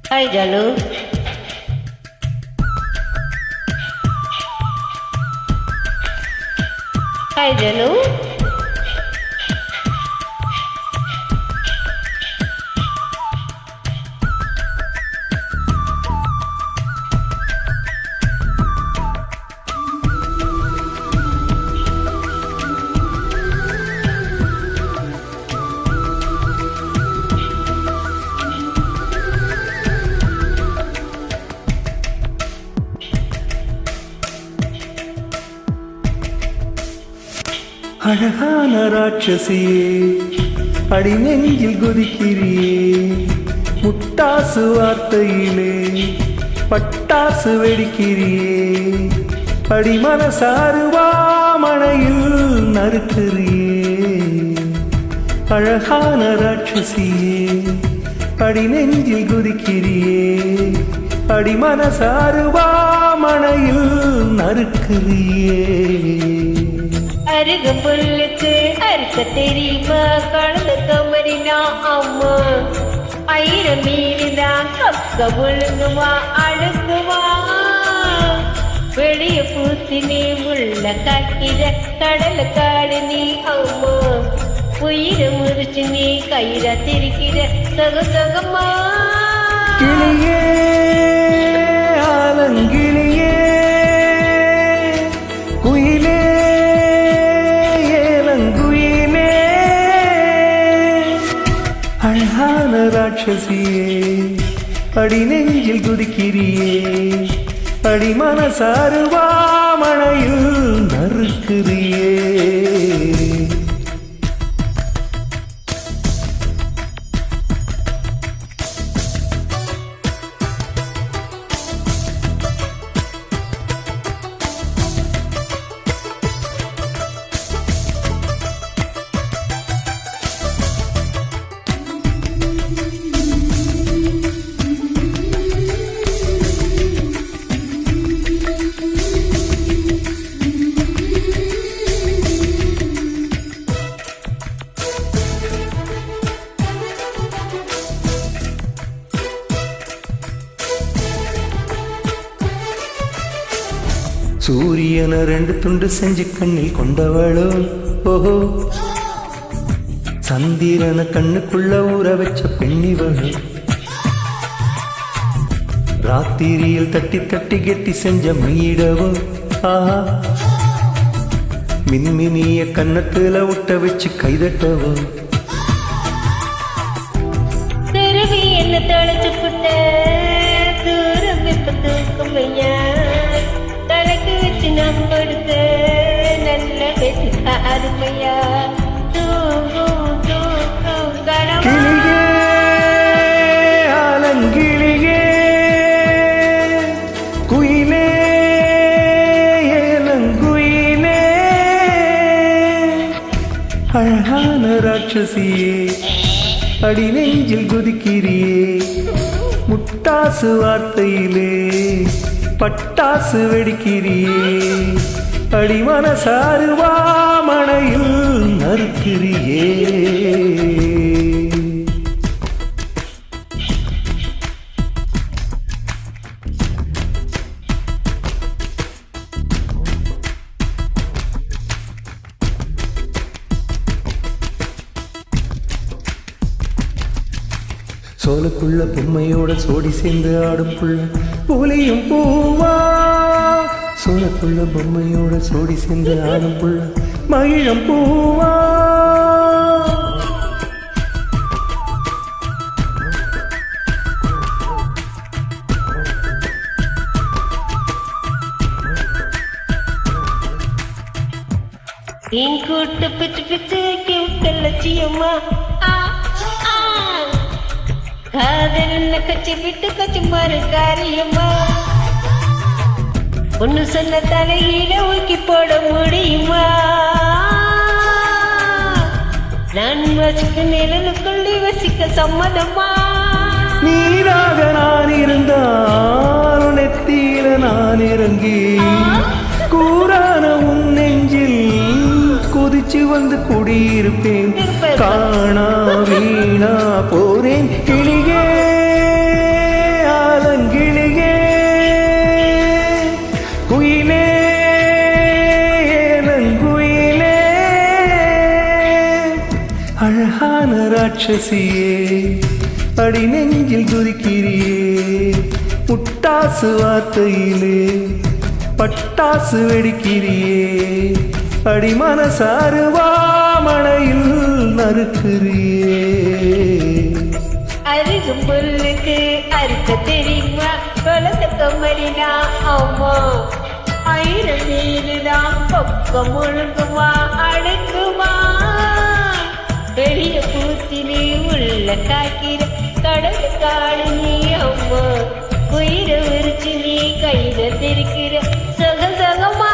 Hai Jalu. Hai Jalu. அழகான ராட்சசியே அடி நெஞ்சில் குதிக்கிறியே முட்டாசு வார்த்தையிலே பட்டாசு வெடிக்கிறியே அடி மனசாருவாமணையில் நறுக்கிறியே அழகான ராட்சசியே அடி நெஞ்சில் குதிக்கிறியே அடி மனசாருவாமணையில் நறுக்கிறியே அருக புல்லுக்கு அறுக்க தெரியுமா கலந்த கமரினா அம்மா ஆயிரம் மீறிதான் கக்க ஒழுங்குவா அழுங்குவா வெளிய பூசி நீ உள்ள கட்டிட கடல காடு நீ அம்மா உயிரை முறிச்சு நீ கயிறா திரிக்கிற சொகமா கிளியே ஆலங்கிளியே குயிலே ஏலங்குயிலே அழகான ராட்சசியே அடி நெஞ்சில் குதிக்கிறியே அடி மனசாருவாமணையில் நறுக்கிறியே சூரியனை ரெண்டு துண்டு செஞ்சு கண்ணில் கொண்டவளோ ஓஹோ சந்திரனை கண்ணுக்குள்ள ஊற வச்ச பெண்ணிவளோ ராத்திரியில் தட்டி தட்டி கெட்டி செஞ்ச மீடவோ ஆஹா மின்மினிய கன்னத்துல விட்ட வச்சு கைதட்டவோ என்ன தொலைச்சு புட்ட தூரம் இப்ப தூக்கம் தலைக்கு வச்சு நாம் கொடுத்த நல்ல வெற்றி அருமையா கிளியே ஆலங்கிளியே குயிலே ஏலங்குயிலே அழகான ராட்சசியே அடி நெஞ்சில் குதிக்கிறியே முட்டாசு வார்த்தையிலே பட்டாசு வெடிக்கிறியே அடி மனசாருவாமணையில் நறுக்கிறியே சோலுக்குள்ள பொம்மையோட சோடி சேர்ந்து ஆடும் புள்ள புலியும் பூவா சோலுக்குள்ள பொம்மையோட சோடி சேர்ந்து ஆடும் புள்ள மகிழம் பூவா என் கூட்டு பிச்சு பிச்சு கியூட்ட லட்சியம்மா காதல் கச்சி விட்டு கச்சி மாறு காரியம்மா ஒன்னு சொன்ன தலையில ஊக்கி போட முடியுமா நான் வசிக்க நிழலுக்குள்ளி வசிக்க சம்மதமா நீராக நான் இருந்தால் நெத்தியில நான் இறங்கி கூறான உன் நெஞ்சில் குதிச்சு வந்து குடியிருப்பேன் காணா வீணா போறேன் கிளியே முத்தான ராட்சசியே அடி நெஞ்சில் குதிக்கிறியே முட்டாசு வார்த்தையிலே பட்டாசு வெடிக்கிறியே அடி மனசாருவா மழையில் நறுக்கிறியே அருகும் புல்லுக்கு அறுக்க தெரியுமா குழந்தை கம்மடினா அம்மா 1000 மீனுதான் பக்கம் முழுங்குமா அடுக்குமா வெளிய பூத்தி நீ உள்ள காய்க்கிற கடல் காடு நீ அம்மா உயிரை விரிச்சு நீ கையில திரிக்கிற சகசகமா